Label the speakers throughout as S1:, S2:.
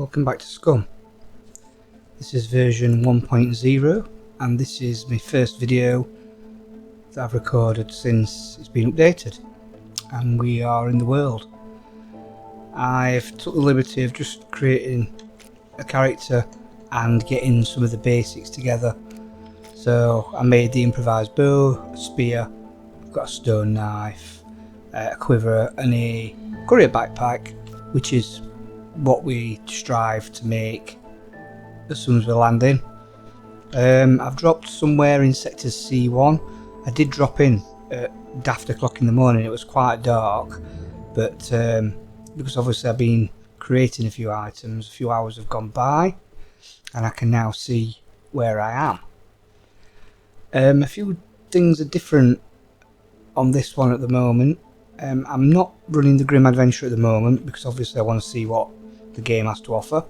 S1: Welcome back to SCUM. This is version 1.0 and this is my first video that I've recorded since it's been updated and we are in the world. I've took the liberty of just creating a character and getting some of the basics together. So I made the improvised bow, a spear, I've got a stone knife, a quiver and a courier backpack, which is what we strive to make as soon as we land in. I've dropped somewhere in sector C1. I did drop in at daft o'clock in the morning. It was quite dark, but because obviously I've been creating a few items, a few hours have gone by and I can now see where I am. A few things are different on this one at the moment. I'm not running the Grimm adventure at the moment because obviously I want to see what the game has to offer.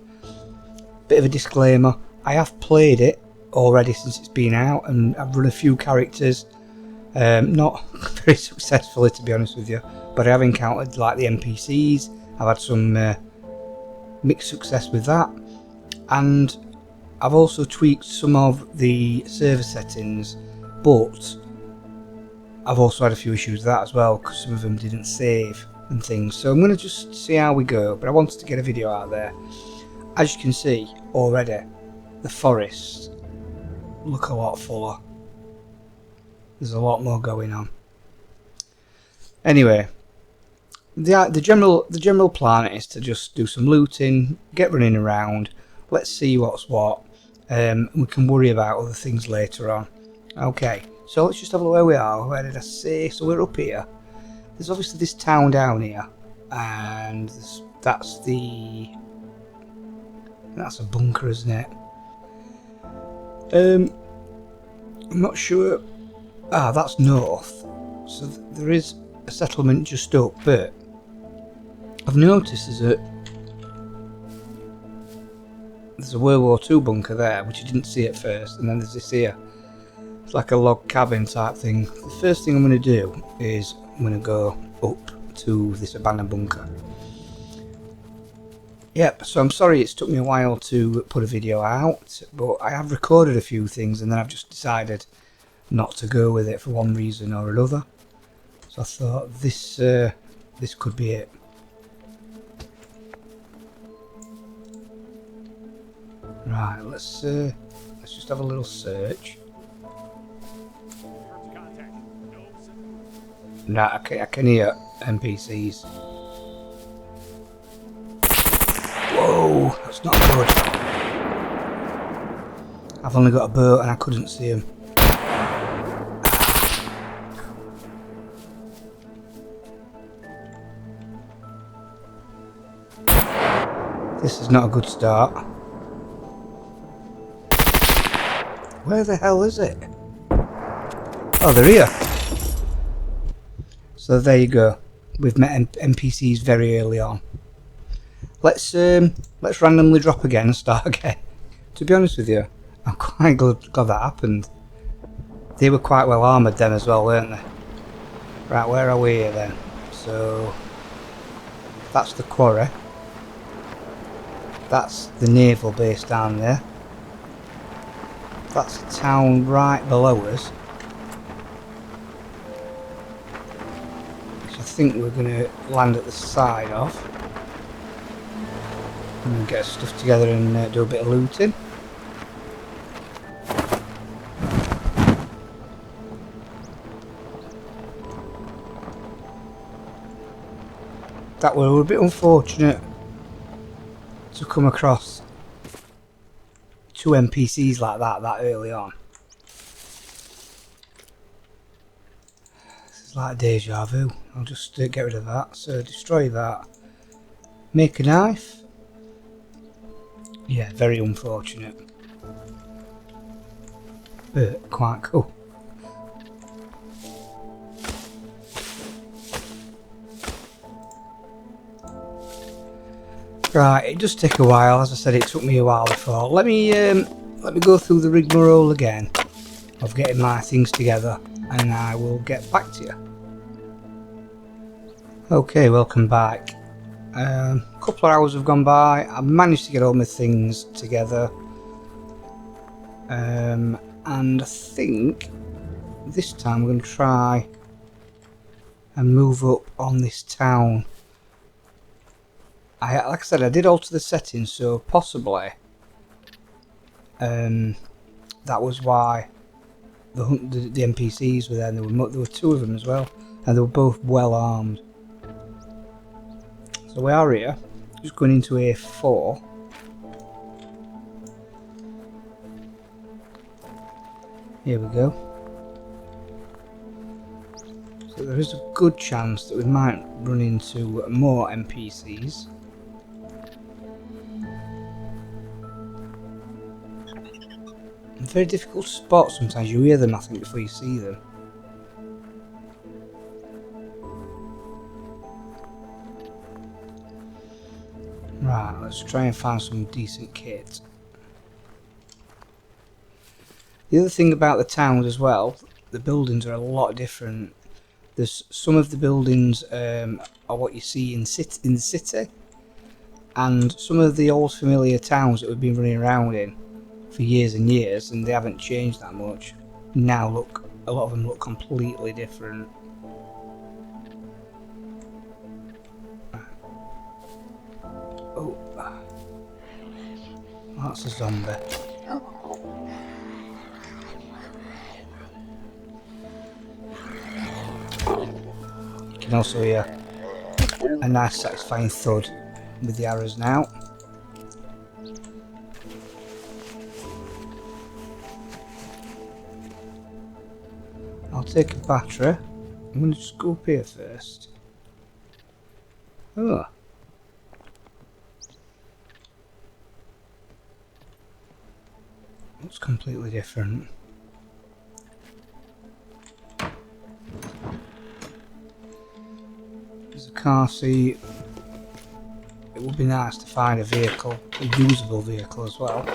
S1: Bit of a disclaimer, I have played it already since it's been out and I've run a few characters, not very successfully to be honest with you, but I have encountered like the NPCs. I've had some mixed success with that, and I've also tweaked some of the server settings, but I've also had a few issues with that as well because some of them didn't save and things. So I'm going to just see how we go, but I wanted to get a video out there. As you can see already, the forests look a lot fuller. There's a lot more going on. Anyway, the general plan is to just do some looting, get running around, let's see what's what, we can worry about other things later on. Okay, so let's just have a look where we are. Where did I say? So we're up here. There's obviously this town down here, and that's a bunker, isn't it? I'm not sure. That's north. So there is a settlement just up, but I've noticed there's a World War II bunker there, which I didn't see at first, and then there's this here. It's like a log cabin type thing. The first thing I'm going to do is I'm going to go up to this abandoned bunker. Yep, so I'm sorry it's took me a while to put a video out, but I have recorded a few things and then I've just decided not to go with it for one reason or another. So I thought this could be it. Right, let's just have a little search. Nah, I can hear NPCs. Whoa, that's not good. I've only got a bow and I couldn't see him. This is not a good start. Where the hell is it? Oh, they're here. So there you go. We've met NPCs very early on. Let's randomly drop again and start again. To be honest with you, I'm quite glad that happened. They were quite well armoured then as well, weren't they? Right, where are we here then? So that's the quarry. That's the naval base down there. That's the town right below us. Which I think we're going to land at the side of. And get stuff together and do a bit of looting. That were a bit unfortunate to come across two NPCs like that early on. This is like deja vu. I'll just get rid of that. So destroy that. Make a knife. Yeah, very unfortunate, but quite cool. Right, it does take a while. As I said, it took me a while before. Let me go through the rigmarole again of getting my things together, and I will get back to you. Okay, welcome back. A couple of hours have gone by. I managed to get all my things together, and I think this time we're going to try and move up on this town. Like I said, I did alter the settings, so possibly that was why the NPCs were there. And there were two of them as well, and they were both well armed. So we are here, just going into A4. Here we go. So there is a good chance that we might run into more NPCs. Very difficult to spot sometimes. You hear them, I think, before you see them. Right, let's try and find some decent kit. The other thing about the towns as well, the buildings are a lot different. There's some of the buildings are what you see in the city, and some of the old familiar towns that we've been running around in for years and years, and they haven't changed that much. Now look, a lot of them look completely different. Oh, that's a zombie. You can also hear a nice satisfying thud with the arrows now. I'll take a battery. I'm going to just go up here first. Oh. Looks completely different. There's a car seat. It would be nice to find a vehicle, a usable vehicle as well.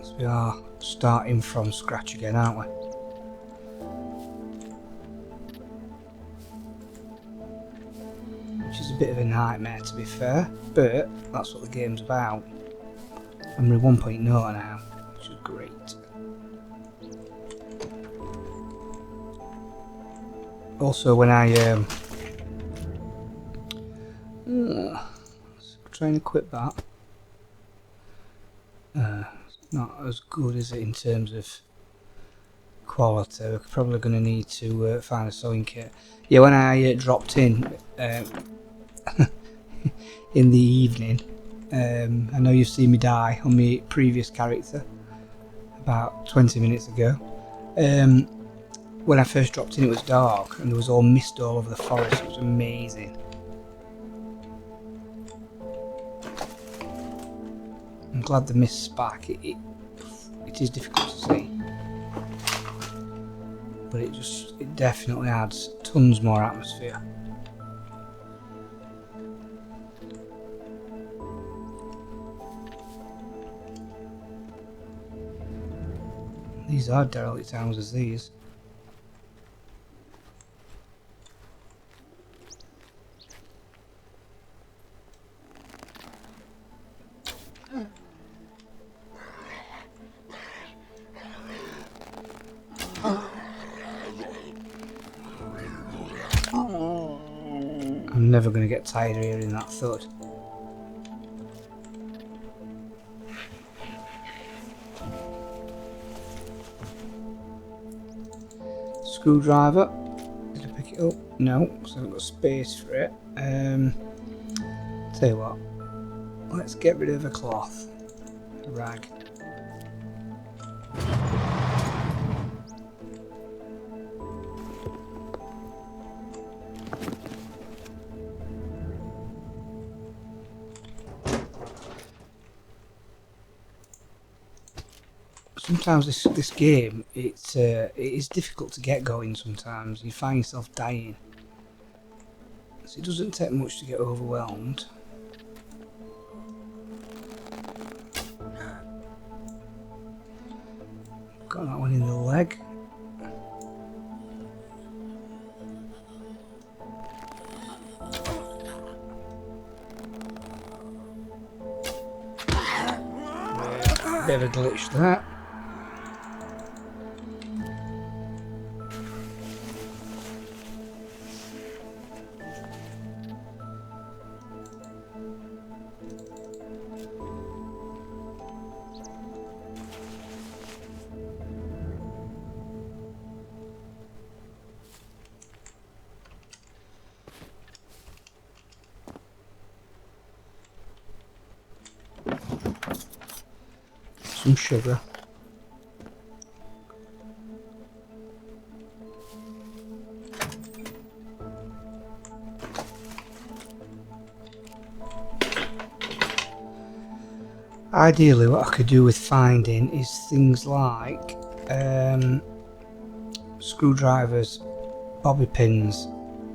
S1: So we are starting from scratch again, aren't we? Which is a bit of a nightmare, to be fair, but that's what the game's about. And we're 1.0 now, which is great. Also, when I try and equip that, it's not as good as it in terms of quality. We're probably going to need to find a sewing kit. Yeah, when I dropped in in the evening, I know you've seen me die on my previous character about 20 minutes ago. When I first dropped in, it was dark and there was all mist all over the forest. It was amazing. I'm glad the mist's back. It is difficult to see, but it definitely adds tons more atmosphere. These are derelict towns as these. I'm never going to get tired of hearing that thud. Screwdriver. Did I pick it up? No, so I haven't got space for it. Tell you what, let's get rid of a cloth, a rag. Sometimes this game, it is difficult to get going sometimes. You find yourself dying. So it doesn't take much to get overwhelmed. Got that one in the leg. Bit of a glitch there. Some sugar. Ideally what I could do with finding is things like screwdrivers, bobby pins,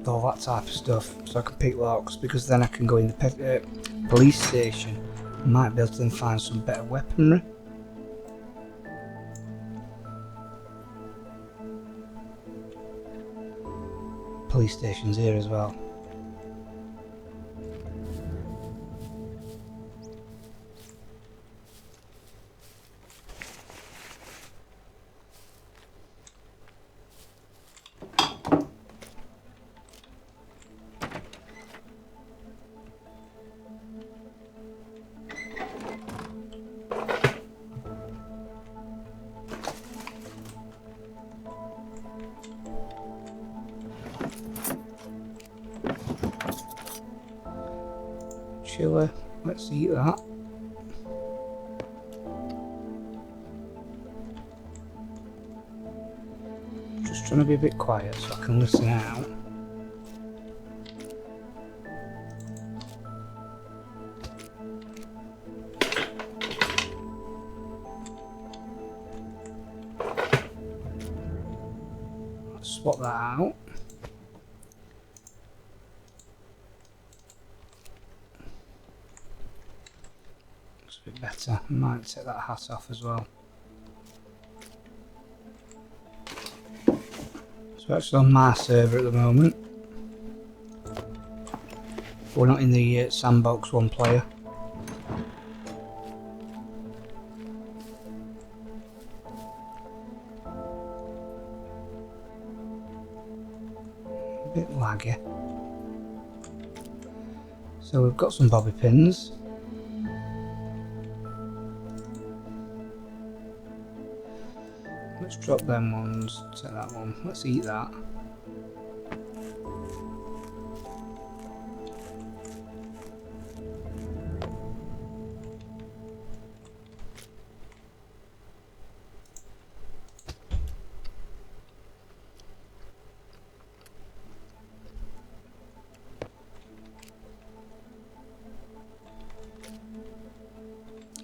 S1: all that type of stuff, so I can pick locks, because then I can go in the police station and might be able to then find some better weaponry. Police station's here as well. Chiller, let's eat that. Just trying to be a bit quiet so I can listen out. Let's swap that out. A bit better. I might take that hat off as well. So we're actually on my server at the moment. We're not in the sandbox one player. A bit laggy. So we've got some bobby pins. Let's drop them ones, take that one, let's eat that.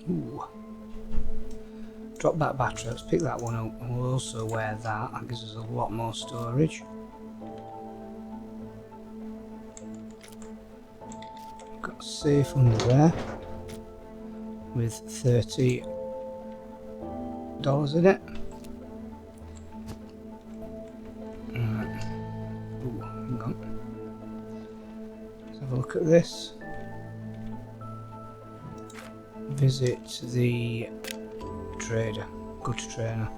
S1: Ooh. Drop that battery, let's pick that one up, and we'll also wear that. That gives us a lot more storage. Got a safe under there with $30 in it. Right. Ooh, hang on. Let's have a look at this. Visit the trader, good trainer.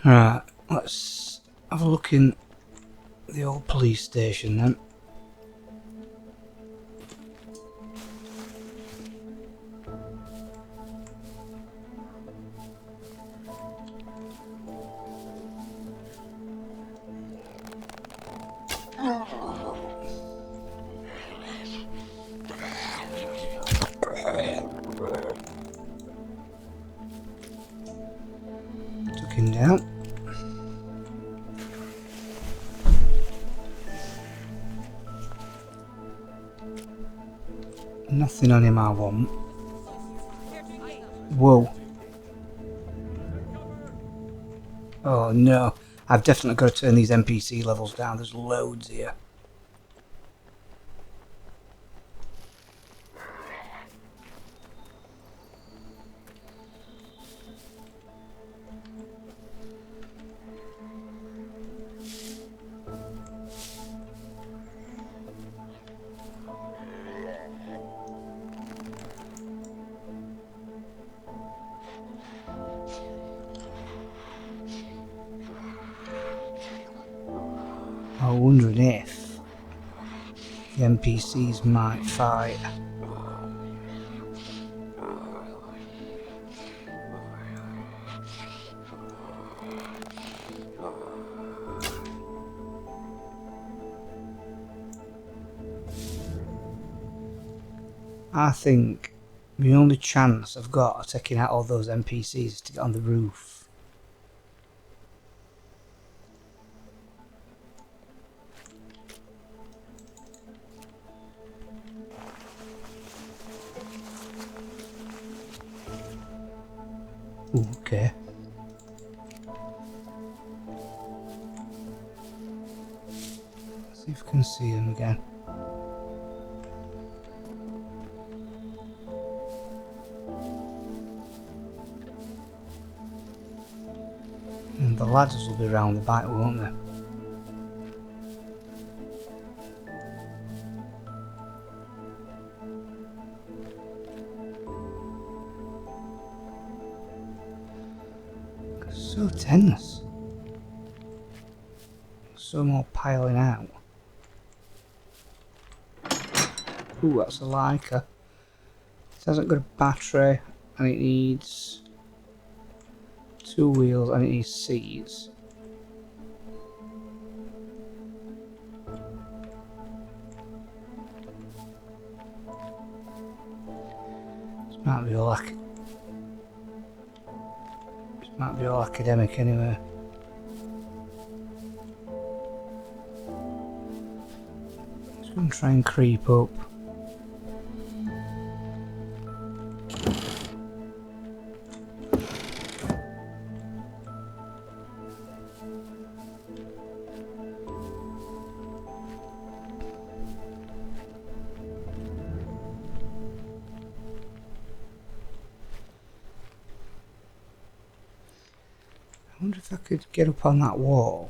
S1: Right, let's have a look in the old police station then. Took him down. Nothing on him I want. Whoa. Oh no. I've definitely got to turn these NPC levels down. There's loads here. I'm wondering if the NPCs might fight. I think the only chance I've got of taking out all those NPCs is to get on the roof. Ooh, okay. Let's see if we can see them again. And the ladders will be round the back, won't they? So tense. So more piling out. Ooh, that's a Leica. It hasn't got a battery and it needs 2 wheels and it needs seats. This might be all academic anyway. Just gonna try and creep up. I wonder if I could get up on that wall.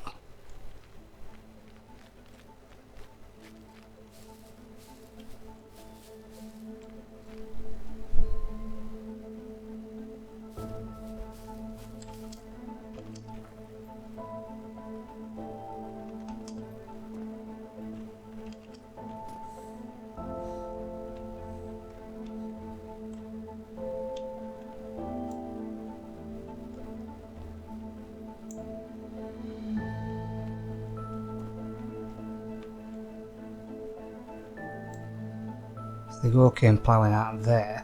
S1: So they go okay and ploughing out of there.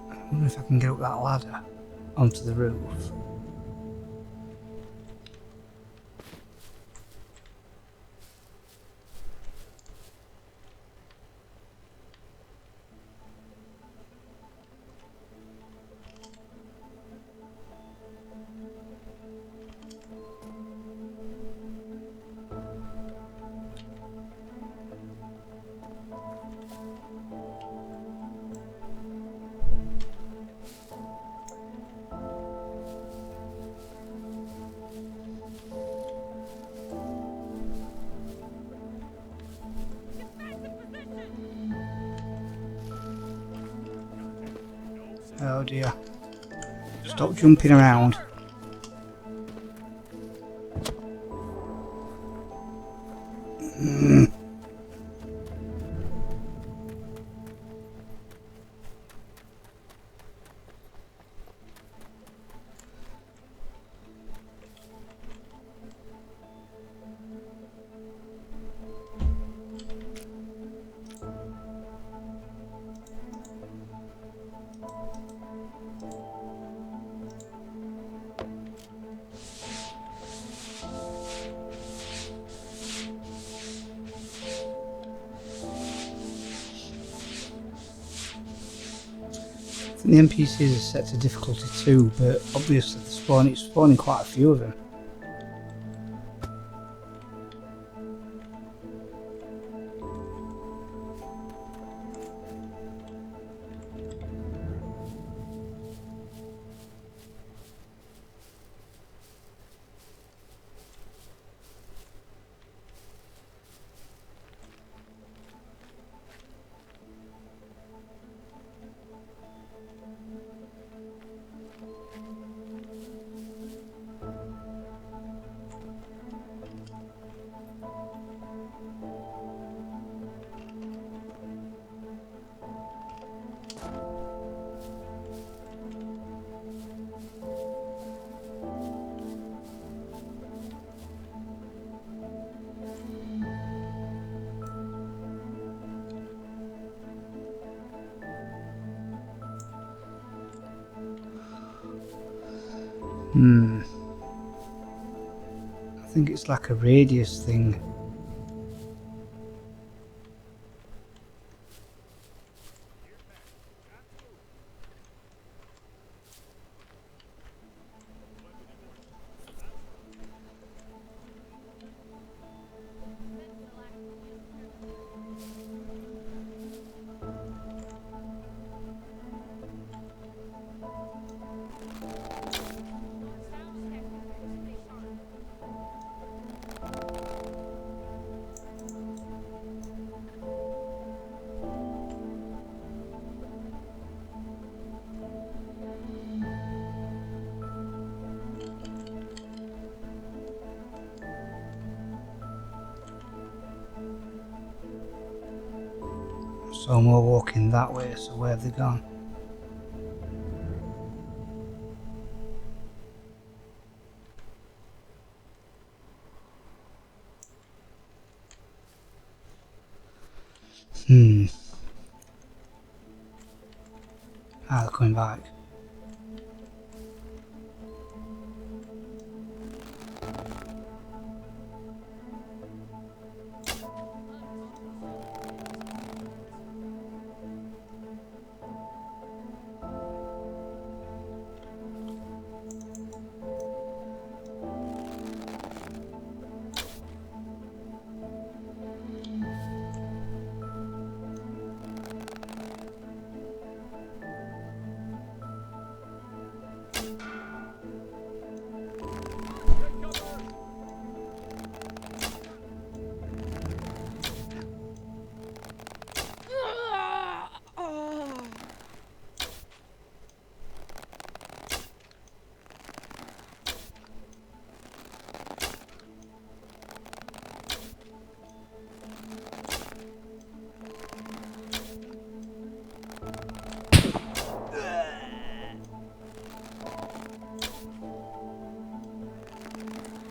S1: I wonder if I can get up that ladder onto the roof. Oh dear. Stop jumping around. I think the NPCs are set to difficulty 2, but obviously it's spawning quite a few of them. I think it's like a radius thing. So more walking that way, so where have they gone? Ah, they're coming back.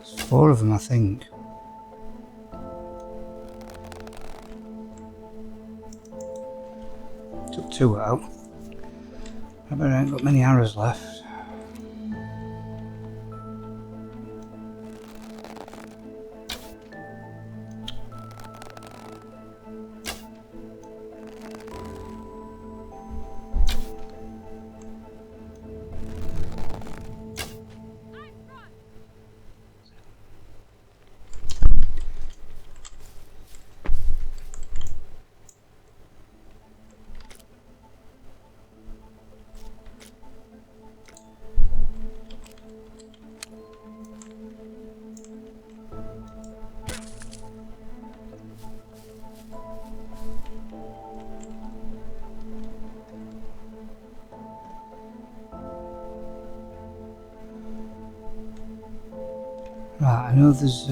S1: There's 4 of them, I think. Took 2 out. I bet I ain't got many arrows left. Right, I know there's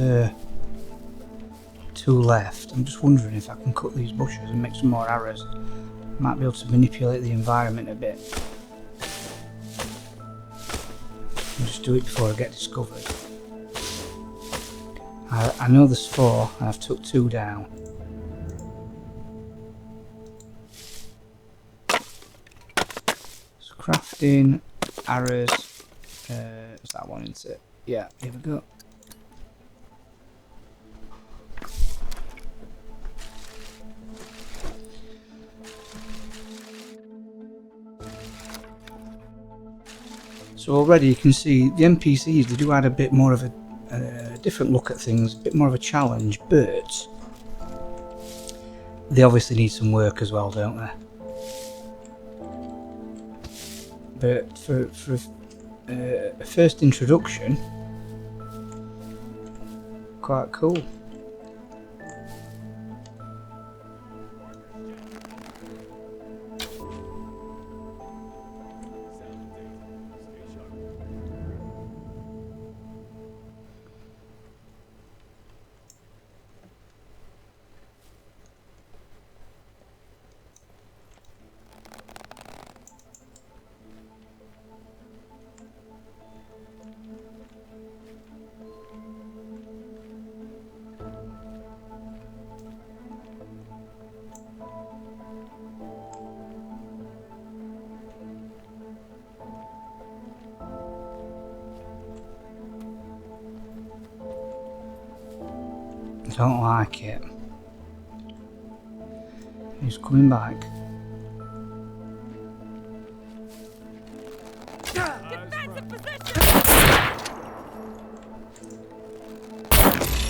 S1: 2 left. I'm just wondering if I can cut these bushes and make some more arrows. Might be able to manipulate the environment a bit. I'll just do it before I get discovered. I know there's 4 and I've took 2 down. So crafting, arrows, is that one, isn't it? Yeah, here we go. So already you can see the NPCs, they do add a bit more of a different look at things, a bit more of a challenge, but they obviously need some work as well, don't they? But for a first introduction, quite cool. I don't like it. He's coming back.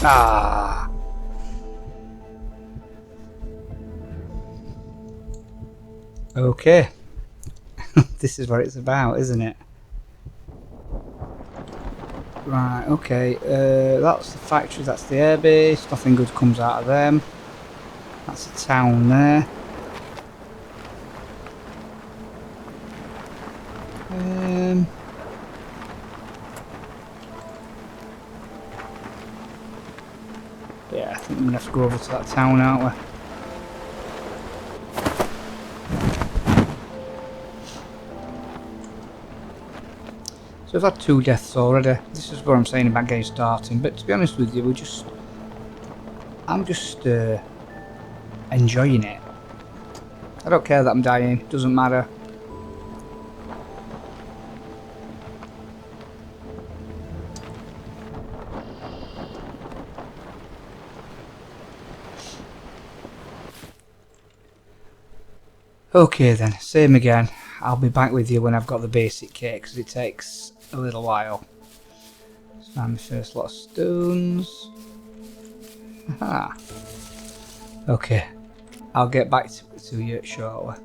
S1: Ah! Okay. This is what it's about, isn't it? Right, okay. That's the factory, that's the airbase. Nothing good comes out of them. That's a town there. Yeah, I think we're going to have to go over to that town, aren't we? So we've had 2 deaths already. This is what I'm saying about getting starting. But to be honest with you, I'm just enjoying it. I don't care that I'm dying. It doesn't matter. Okay then, same again. I'll be back with you when I've got the basic kit because it takes a little while. Let's find my first lot of stones. Aha. Okay, I'll get back to you shortly.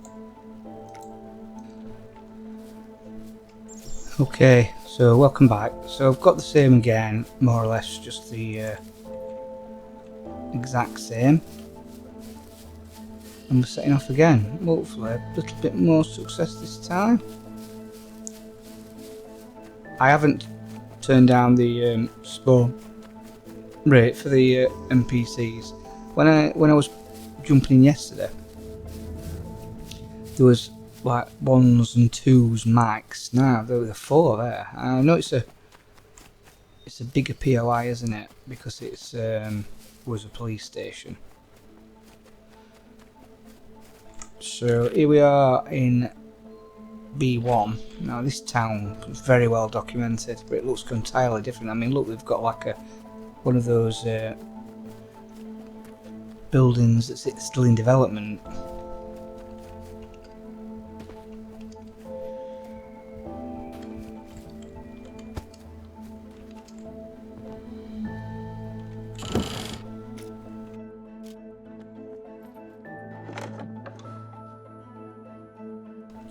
S1: Okay, so welcome back. So I've got the same again, more or less, just the exact same. And we're setting off again. Hopefully a little bit more success this time. I haven't turned down the spawn rate for the NPCs. When I was jumping in yesterday, there was like 1s and 2s max. Now there were 4 there. I know it's a bigger POI, isn't it? Because it's was a police station. So here we are in V1. Now this town is very well documented, but it looks entirely different. I mean, look, they've got like one of those buildings that's still in development.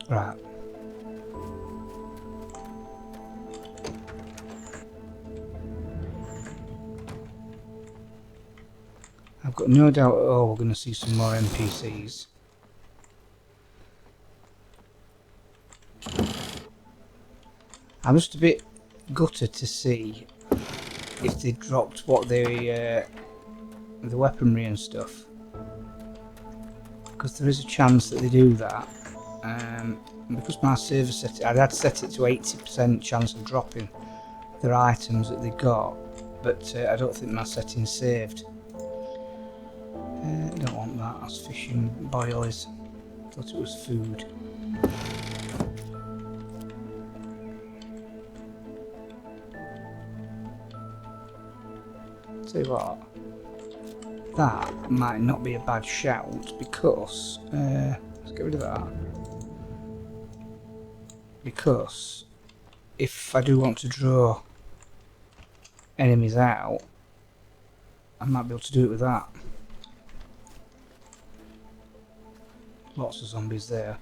S1: Right. I've got no doubt at all we're going to see some more NPCs. I'm just a bit gutted to see if they dropped what the weaponry and stuff, because there is a chance that they do that. Because my server set it, I'd set it to 80% chance of dropping their items that they got, but I don't think my setting's saved. I don't want that. That's fishing boilies. Thought it was food. Tell you what, that might not be a bad shout because let's get rid of that. Because if I do want to draw enemies out, I might be able to do it with that. Lots of zombies there.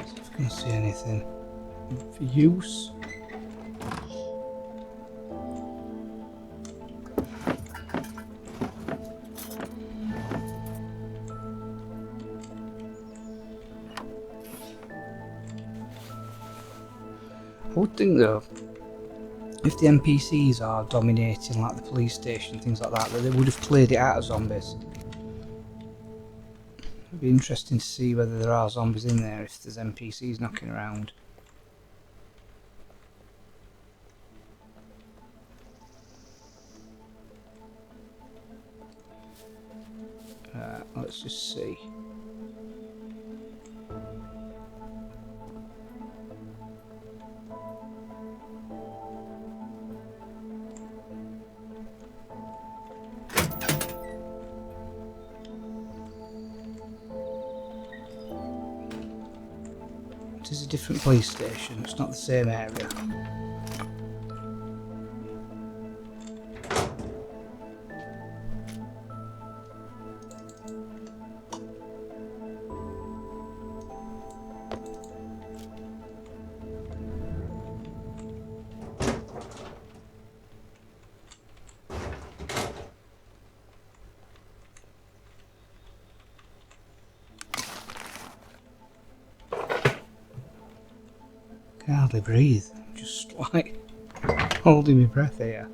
S1: See if I can see anything for use. I would think though, if the NPCs are dominating like the police station, things like that they would have cleared it out of zombies. It'd be interesting to see whether there are zombies in there if there's NPCs knocking around. Let's just see. It is a different police station, it's not the same area. I can hardly breathe, I'm just like holding my breath here.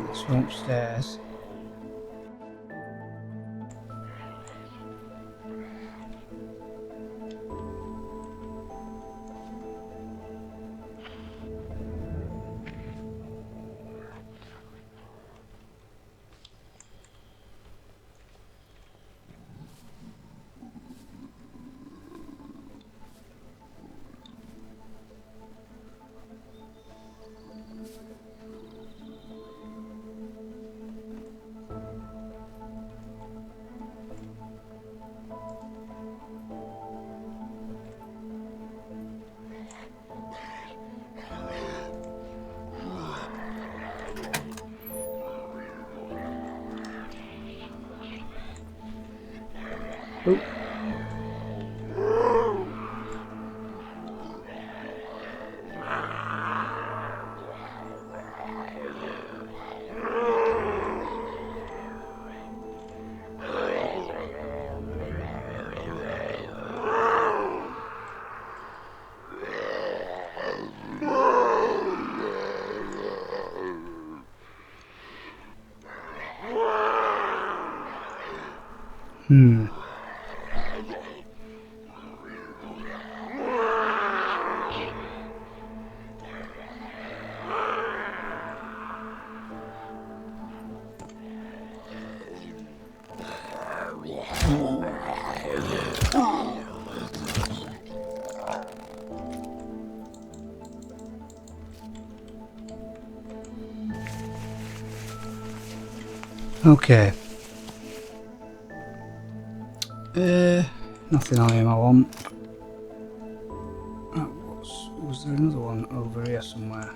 S1: Let's go upstairs. Oh. Okay. Nothing on him I want. Oh, was there another one over here somewhere?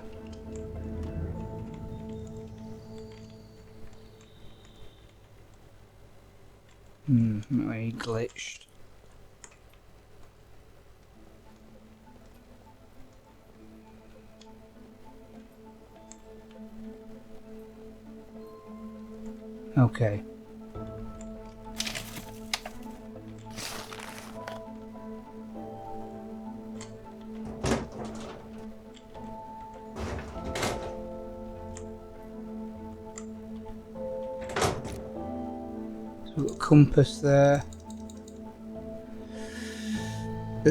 S1: Maybe he glitched. Okay. So we've got a compass there. I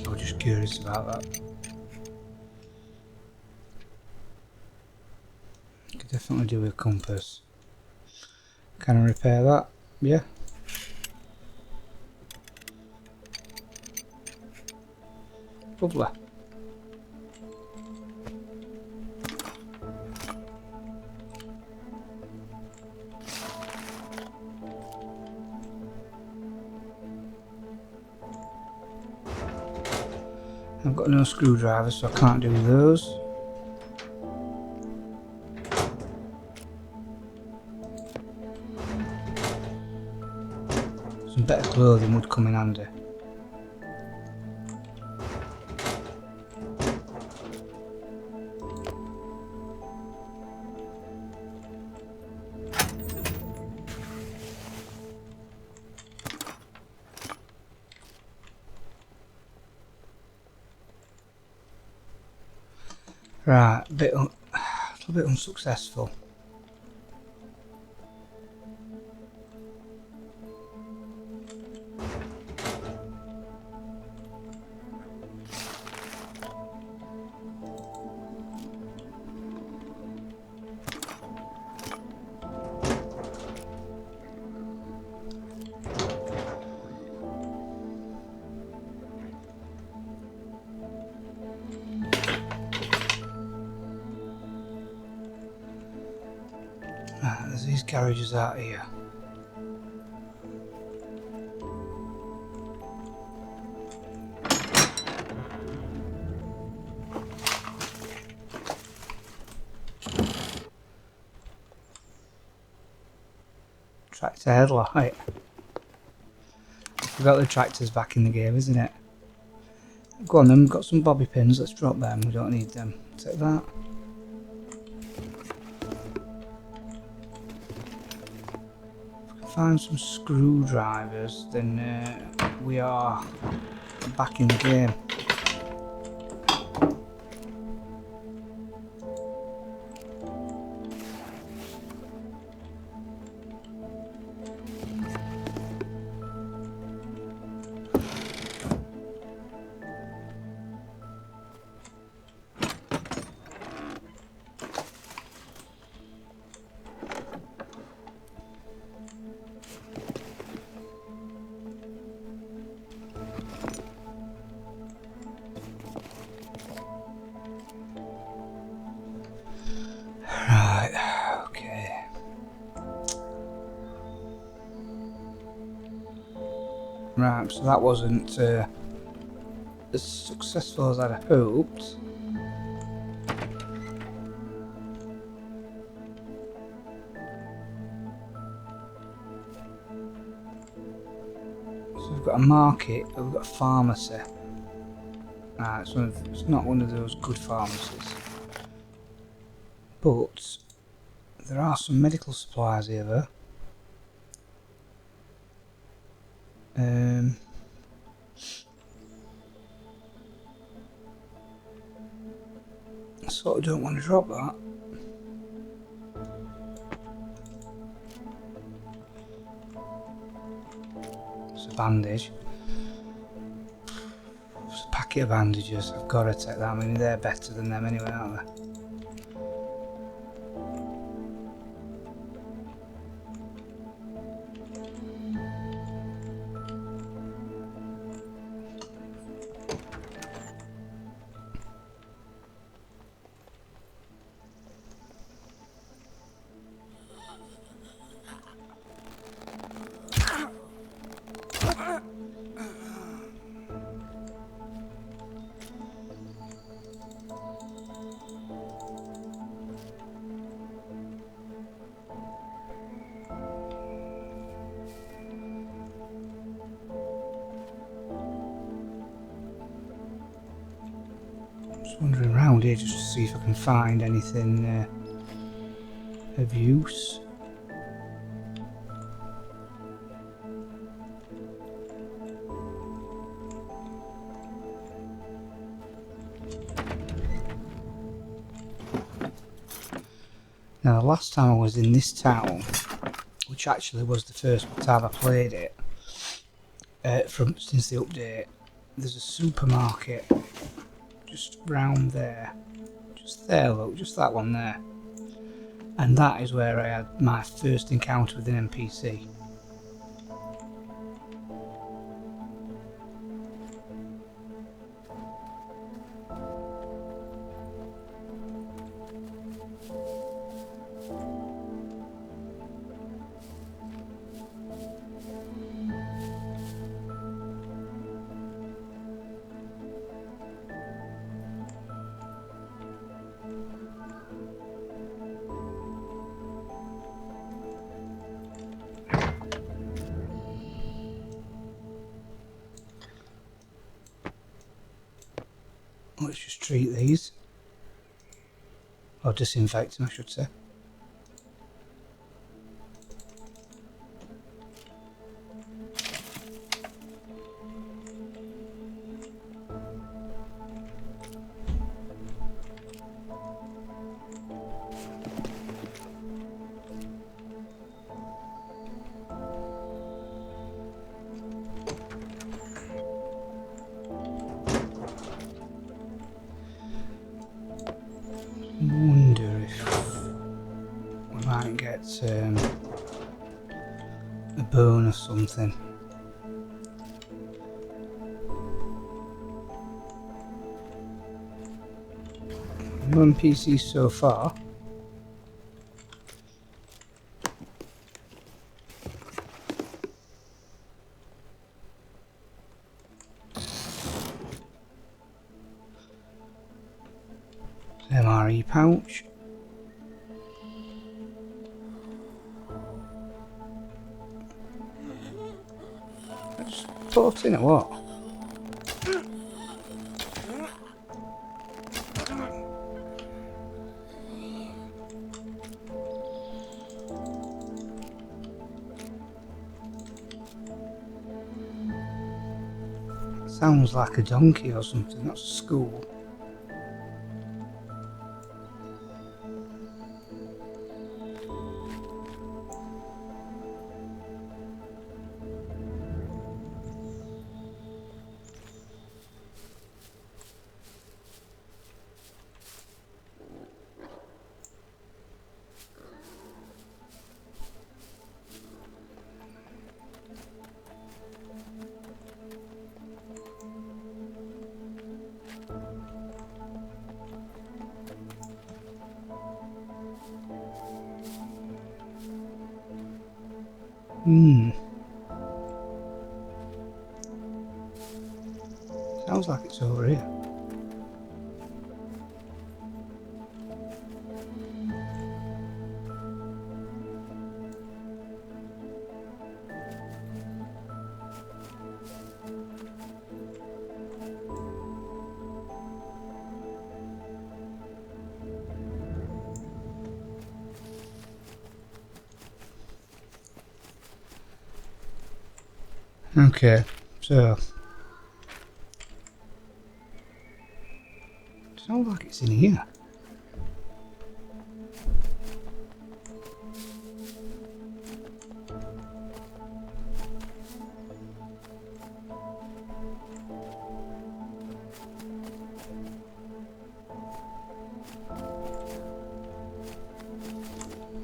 S1: was just curious about that. Could definitely do with a compass. Can I repair that? Yeah. Lovely. I've got no screwdrivers, so I can't do those. Some better clothing would come in handy. Right, a little bit unsuccessful. Right, there's these garages out here. Tractor headlight. We've got the tractors back in the game, isn't it? Go on then, we've got some bobby pins, let's drop them, we don't need them. Take that. If we can find some screwdrivers, then we are back in the game. Right, okay. Right, so that wasn't as successful as I'd hoped. So we've got a market, we've got a pharmacy. Right, it's not one of those good pharmacies. But there are some medical supplies here though. I sort of don't want to drop that. It's a bandage. It's a packet of bandages. I've got to take that. I mean, they're better than them anyway, aren't they? Just wandering around here just to see if I can find anything of use. Now, the last time I was in this town, which actually was the first time I played it, since the update, there's a supermarket just round there. Just there, look, just that one there. And that is where I had my first encounter with an NPC. Let's just treat these. Or disinfect them, I should say. bone or something. No NPCs so far. MRE pouch. Let's put in at what? Sounds like a donkey or something. That's a school. Sounds like it's over here. Okay, so sounds like it's in here.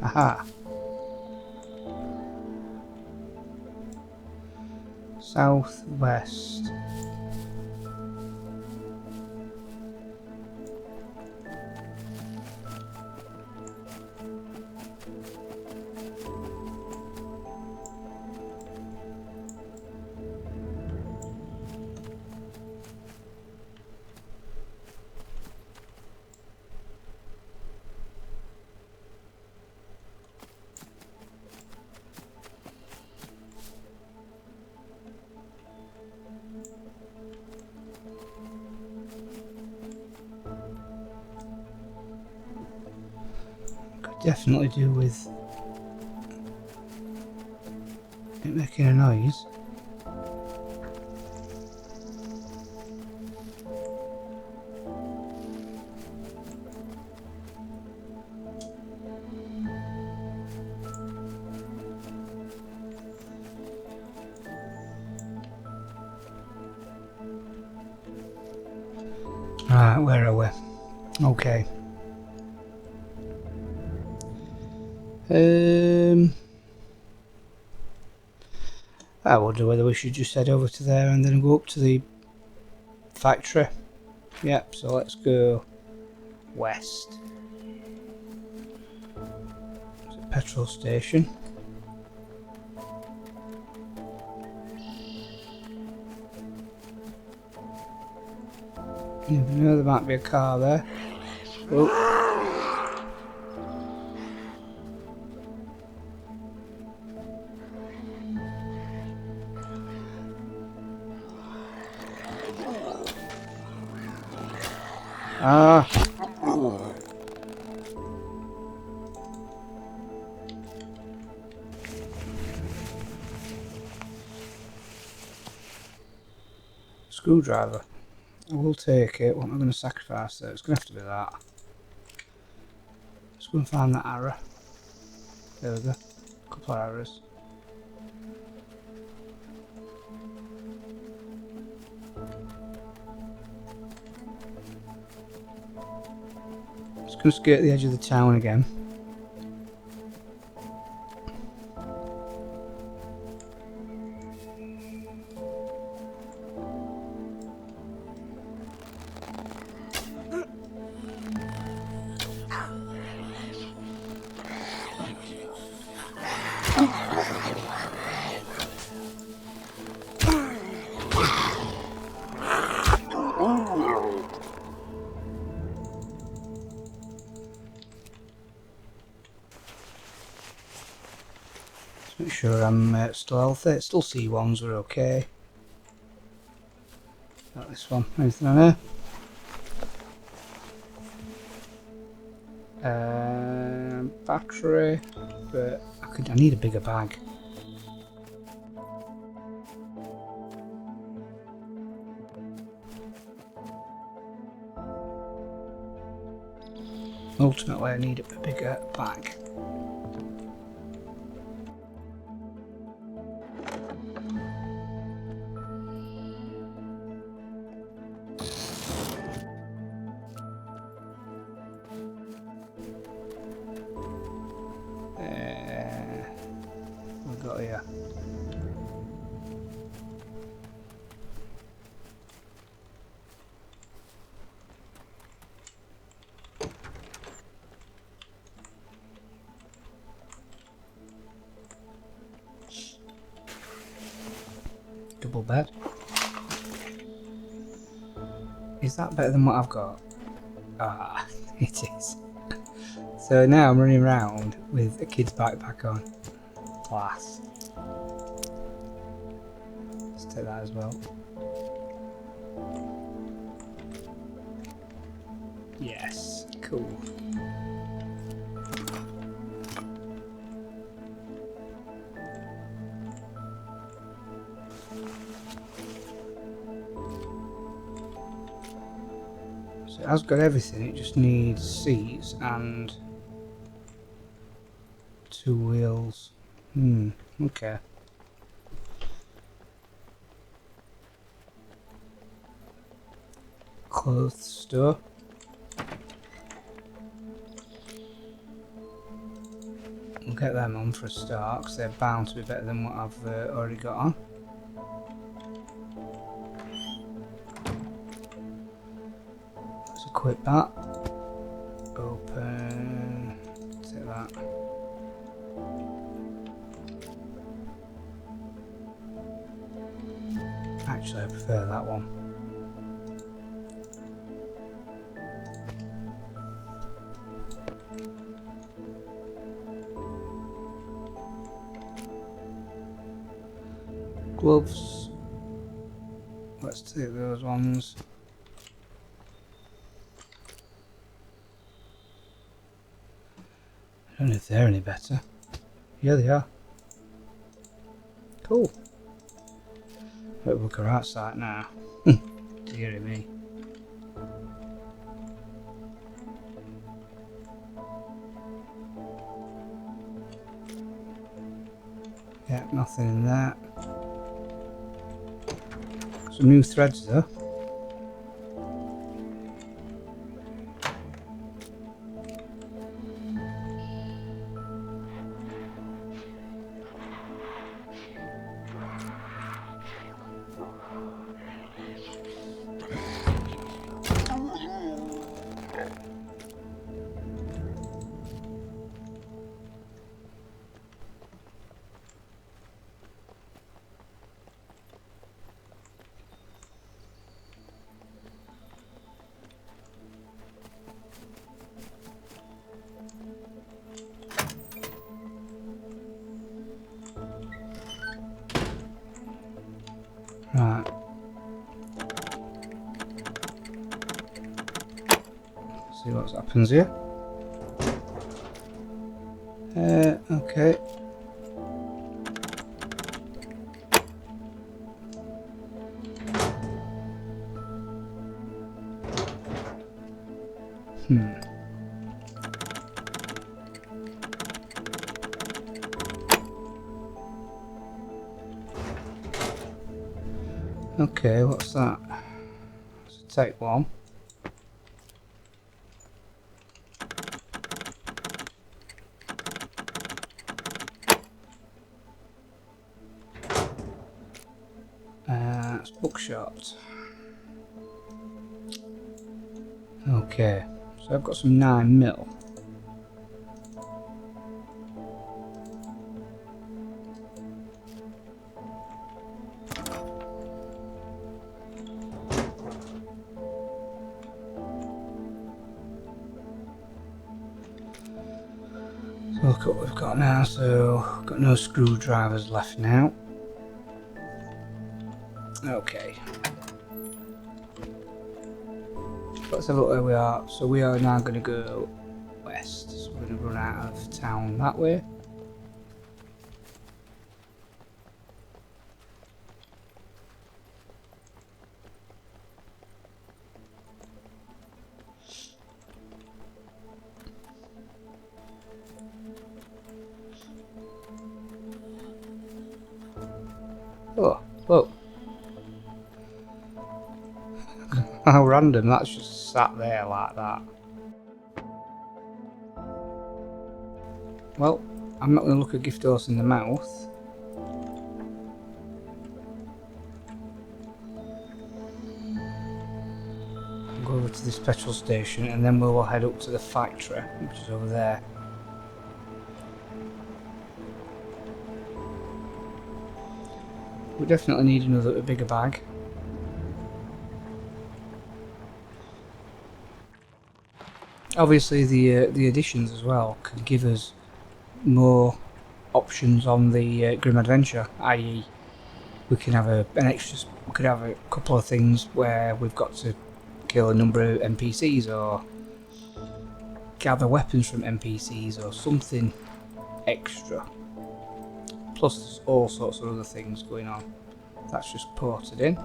S1: Aha. Southwest. Definitely do with it making a noise. Right, where are we? Okay. I wonder whether we should just head over to there and then go up to the factory. Yep, so let's go west. It's a petrol station. You never know, there might be a car there. Oh. Ah. Screwdriver. I will take it. What am I going to sacrifice though? It's going to have to be that. Let's go and find that arrow. There we go. A couple of arrows. Just going to skate the edge of the town again. sure I'm still healthy. Still C1s are okay. Not this one. Anything on here? Battery, but I need a bigger bag. Ultimately, I need a bigger bag. What we got here? Double bed. Is that better than what I've got? Ah, it is. So now I'm running around with a kid's backpack on. Class. Let's take that as well. Yes, cool. So it has got everything, it just needs seats and 2 wheels. Okay. Clothes store. We'll get them on for a start because they're bound to be better than what I've already got on. Let's equip that. Open. Take that. Actually, I prefer that one. Gloves. Let's take those ones. I don't know if they're any better. Yeah, they are. Cool. Better look her outside now. Deary me. Yeah, nothing in that. Some new threads though. Right. See what happens here. Okay. Okay, what's that? Let's take one. It's bookshot. Okay, so I've got some 9mm. So Look what we've got now. So we've got no screwdrivers left now. Okay. Let's have a look where we are. So we are now going to go west. So we're going to run out of town that way. Oh, whoa. How random, that's just sat there like that. Well, I'm not going to look a gift horse in the mouth. I'll go over to this petrol station and then we'll head up to the factory, which is over there. We definitely need a bigger bag. Obviously the additions as well can give us more options on the Grimm adventure, i.e. we can have we could have a couple of things where we've got to kill a number of NPCs or gather weapons from NPCs or something extra. Plus there's all sorts of other things going on. That's just ported in.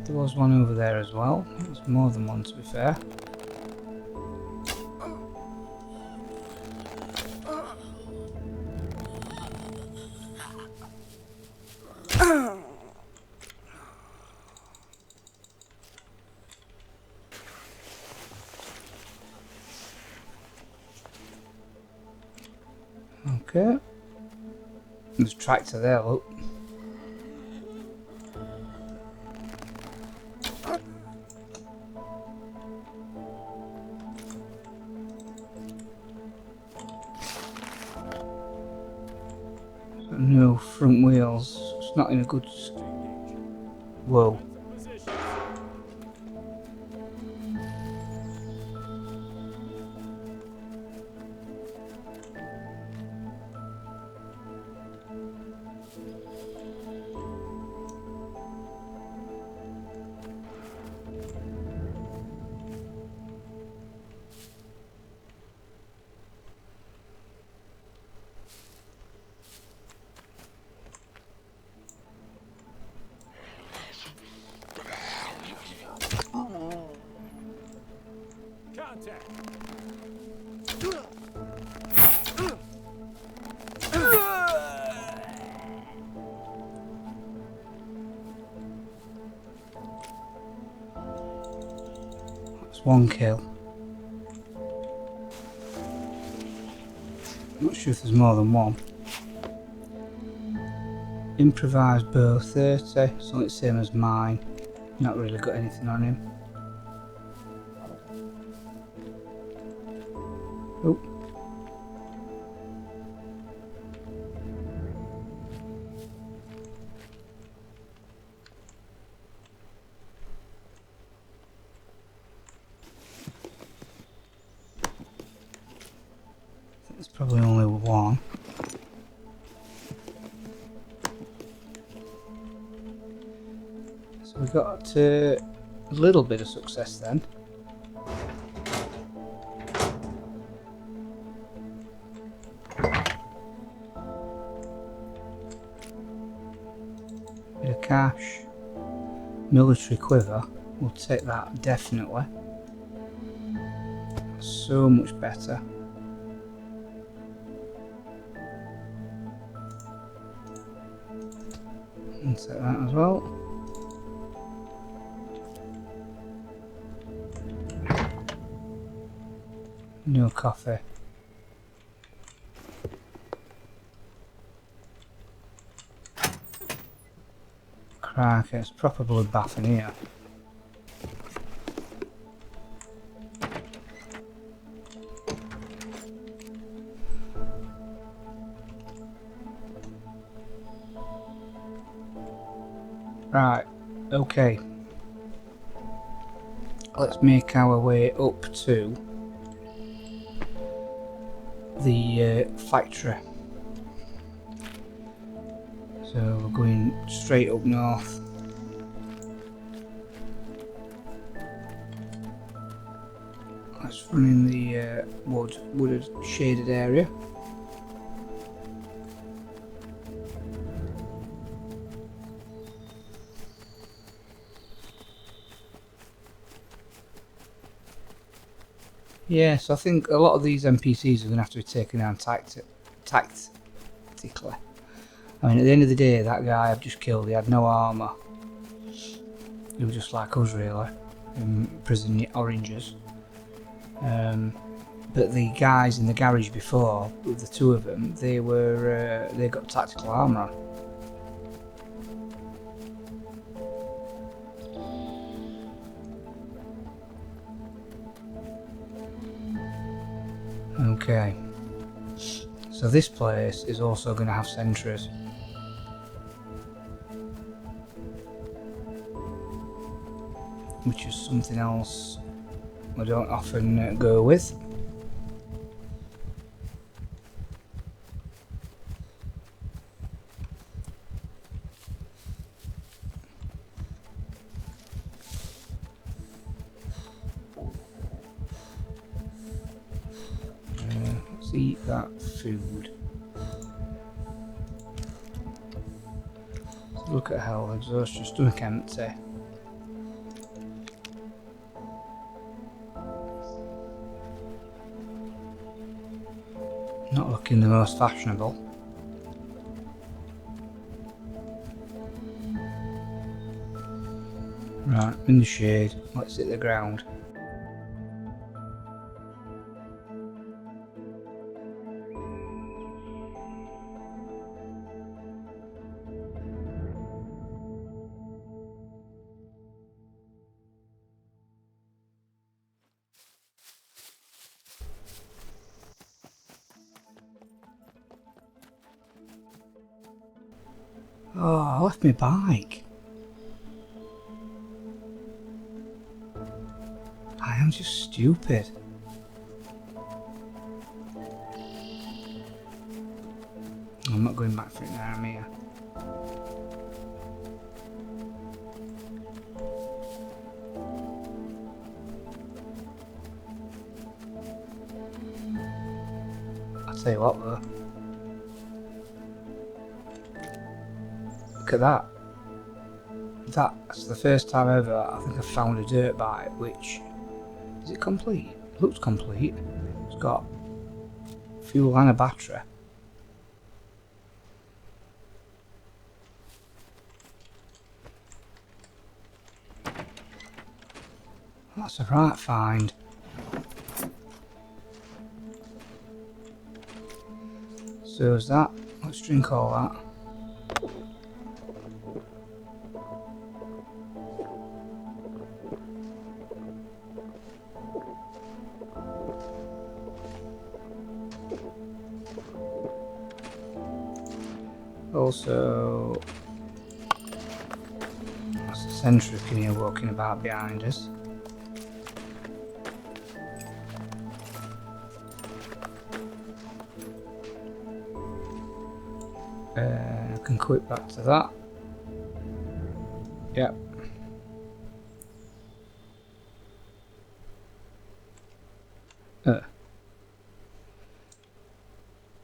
S1: There was one over there as well. There was more than one, to be fair. Okay. There's a tractor there, look. No front wheels. It's not in a good... Whoa. That's one kill. I'm not sure if there's more than one. Improvised bow 30, it's only the same as mine. Not really got anything on him. Oh. There's probably only one. So we got a little bit of success then. Bit of cash. Military quiver. We'll take that definitely. So much better. I'll take that as well. No coffee. Crikey, it's proper bloodbath in here. Right, okay. Let's make our way up to the factory. So we're going straight up north. Let's run in the wooded shaded area. Yeah, so I think a lot of these NPCs are going to have to be taken down tactically. I mean, at the end of the day, that guy I've just killed, he had no armour. He was just like us, really, in prison oranges. But the guys in the garage before, with the two of them, they got tactical armour on. Okay. So this place is also going to have sentries. Which is something else I don't often go with. Let's eat that food. Let's look at hell, exhaust your stomach empty. Not looking the most fashionable. Right, in the shade, let's hit the ground. Oh, I left my bike. I am just stupid. I'm not going back for it now, I'm here. I'll tell you what though. Look at that. That's the first time ever I think I've found a dirt bike which... Is it complete? It looks complete. It's got fuel and a battery. That's a right find. So is that. Let's drink all that. Also, that's the sentry can hear walking about behind us. I can quit back to that. Yep. Uh.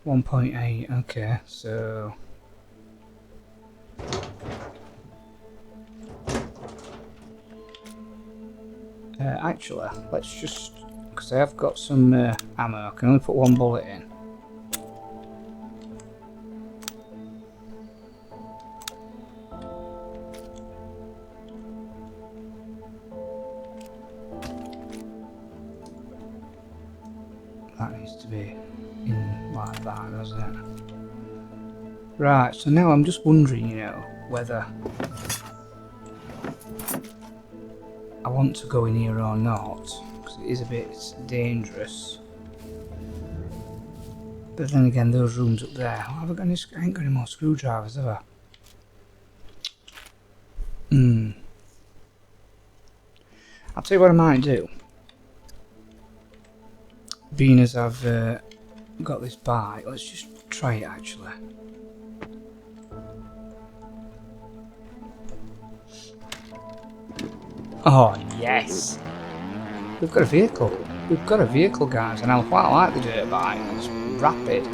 S1: 1.8, okay, so... actually, let's just... because I have got some ammo, I can only put one bullet in. That needs to be in like that, doesn't it? Right, so now I'm just wondering, you know, whether I want to go in here or not, because it is a bit dangerous. But then again, those rooms up there, I ain't got any more screwdrivers, have I? I'll tell you what I might do. Being as I've got this bike, let's just try it actually. Oh yes! We've got a vehicle. We've got a vehicle, guys, and I quite like the dirt bike. It's rapid.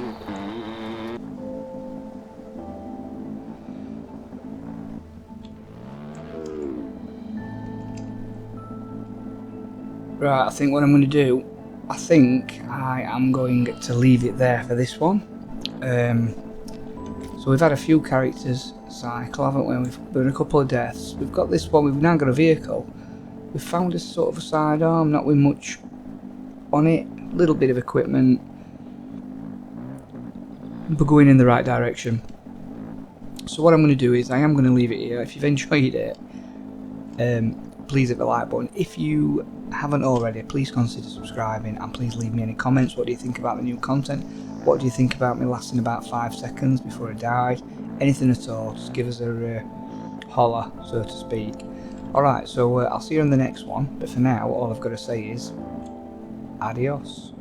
S1: Right, I think what I'm going to do, I think I am going to leave it there for this one. So we've had a few characters cycle, haven't we? We've done a couple of deaths. We've got this one, we've now got a vehicle. We've found a sort of a sidearm, not with much on it. A little bit of equipment. We're going in the right direction. So what I'm going to do is, I am going to leave it here. If you've enjoyed it, please hit the like button. If you haven't already, please consider subscribing, and please leave me any comments. What do you think about the new content? What do you think about me lasting about 5 seconds before I died? Anything at all, just give us a holler, so to speak. Alright, so I'll see you in the next one, but for now all I've got to say is adios.